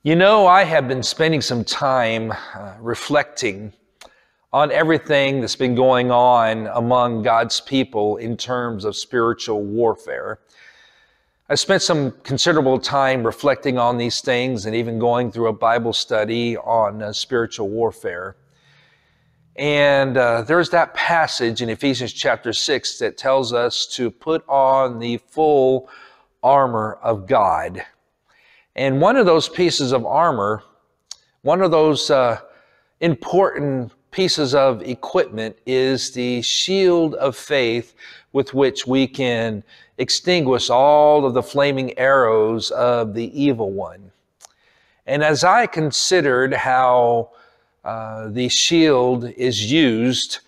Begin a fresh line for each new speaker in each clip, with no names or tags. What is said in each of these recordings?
You know, I have been spending some time reflecting on everything that's been going on among God's people in terms of spiritual warfare. I spent some considerable time reflecting on these things and even going through a Bible study on spiritual warfare. And there's that passage in Ephesians chapter 6 that tells us to put on the full armor of God. And one of those pieces of armor, one of those important pieces of equipment is the shield of faith with which we can extinguish all of the flaming arrows of the evil one. And as I considered how the shield is used,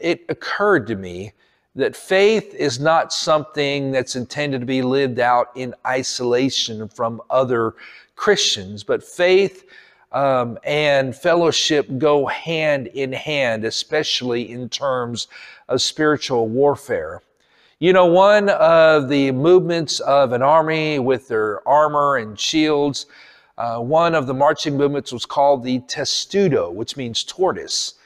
it occurred to me that faith is not something that's intended to be lived out in isolation from other Christians, but faith and fellowship go hand in hand, especially in terms of spiritual warfare. You know, one of the movements of an army with their armor and shields, one of the marching movements was called the testudo, which means tortoise.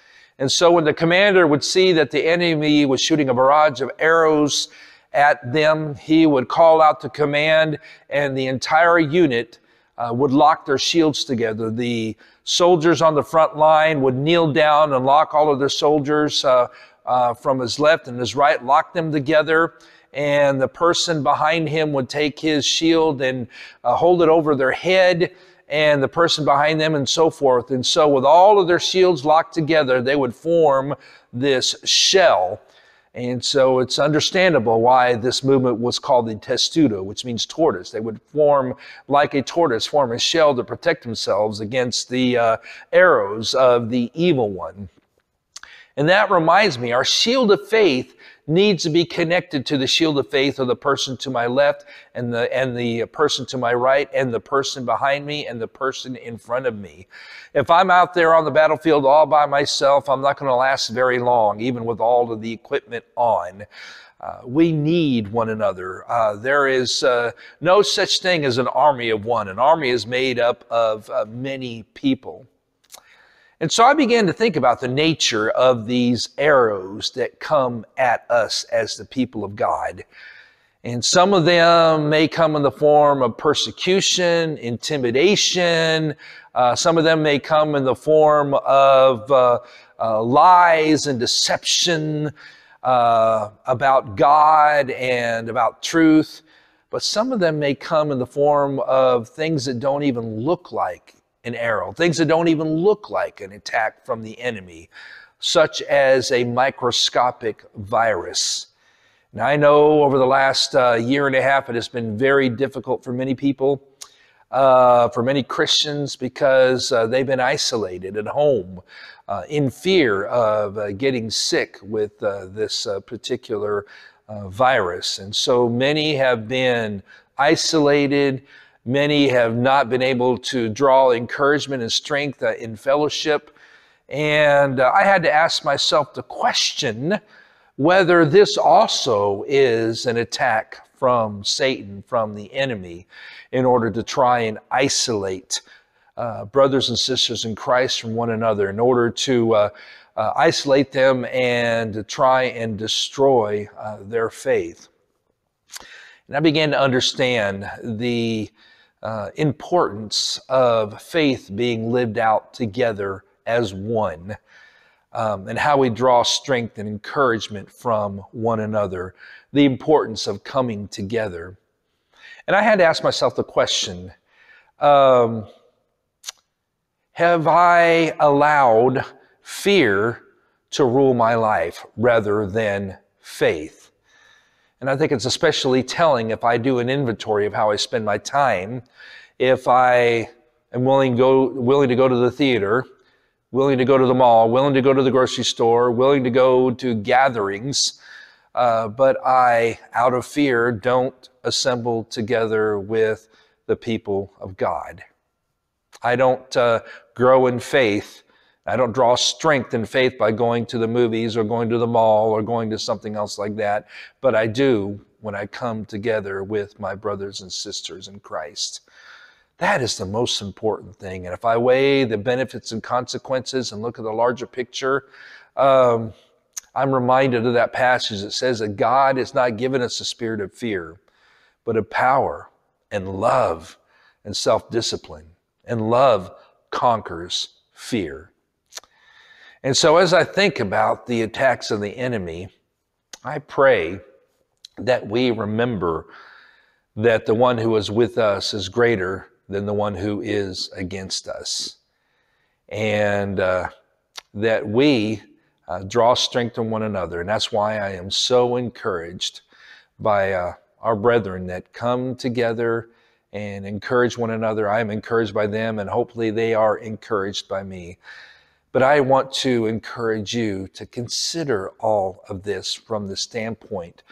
And so when the commander would see that the enemy was shooting a barrage of arrows at them, he would call out to command, and the entire unit would lock their shields together. The soldiers on the front line would kneel down and lock all of their soldiers from his left and his right, lock them together. And the person behind him would take his shield and hold it over their head, and the person behind them, and so forth. And so with all of their shields locked together, they would form this shell. And so it's understandable why this movement was called the testudo, which means tortoise. They would form like a tortoise, form a shell to protect themselves against the arrows of the evil one. And that reminds me, our shield of faith needs to be connected to the shield of faith of the person to my left and the person to my right and the person behind me and the person in front of me. If I'm out there on the battlefield all by myself, I'm not going to last very long, even with all of the equipment on. We need one another. There is no such thing as an army of one. An army is made up of many people. And so I began to think about the nature of these arrows that come at us as the people of God. And some of them may come in the form of persecution, intimidation. Some of them may come in the form of lies and deception about God and about truth. But some of them may come in the form of things that don't even look like an arrow, things that don't even look like an attack from the enemy, such as a microscopic virus. Now, I know over the last year and a half, it has been very difficult for many people, for many Christians, because they've been isolated at home in fear of getting sick with this particular virus. And so many have been isolated. Many have not been able to draw encouragement and strength in fellowship. And I had to ask myself the question whether this also is an attack from Satan, from the enemy, in order to try and isolate brothers and sisters in Christ from one another, in order to isolate them and to try and destroy their faith. And I began to understand the importance of faith being lived out together as one, and how we draw strength and encouragement from one another, the importance of coming together. And I had to ask myself the question, have I allowed fear to rule my life rather than faith? And I think it's especially telling if I do an inventory of how I spend my time, if I am willing to go to the theater, willing to go to the mall, willing to go to the grocery store, willing to go to gatherings, but I, out of fear, don't assemble together with the people of God. I don't grow in faith. I don't draw strength in faith by going to the movies or going to the mall or going to something else like that, but I do when I come together with my brothers and sisters in Christ. That is the most important thing. And if I weigh the benefits and consequences and look at the larger picture, I'm reminded of that passage that says that God has not given us a spirit of fear, but of power and love and self-discipline. And love conquers fear. And so as I think about the attacks of the enemy, I pray that we remember that the one who is with us is greater than the one who is against us. And that we draw strength from one another. And that's why I am so encouraged by our brethren that come together and encourage one another. I am encouraged by them, and hopefully they are encouraged by me. But I want to encourage you to consider all of this from the standpoint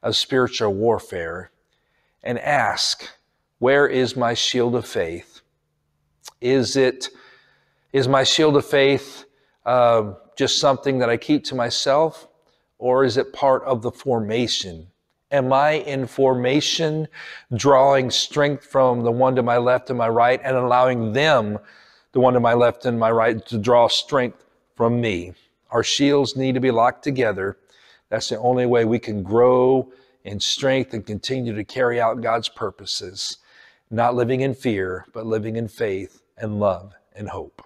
of spiritual warfare and ask, where is my shield of faith? Is my shield of faith just something that I keep to myself, or is it part of the formation? Am I in formation, drawing strength from the one to my left and my right, and allowing them, the one to my left and my right, to draw strength from me? Our shields need to be locked together. That's the only way we can grow in strength and continue to carry out God's purposes, not living in fear, but living in faith and love and hope.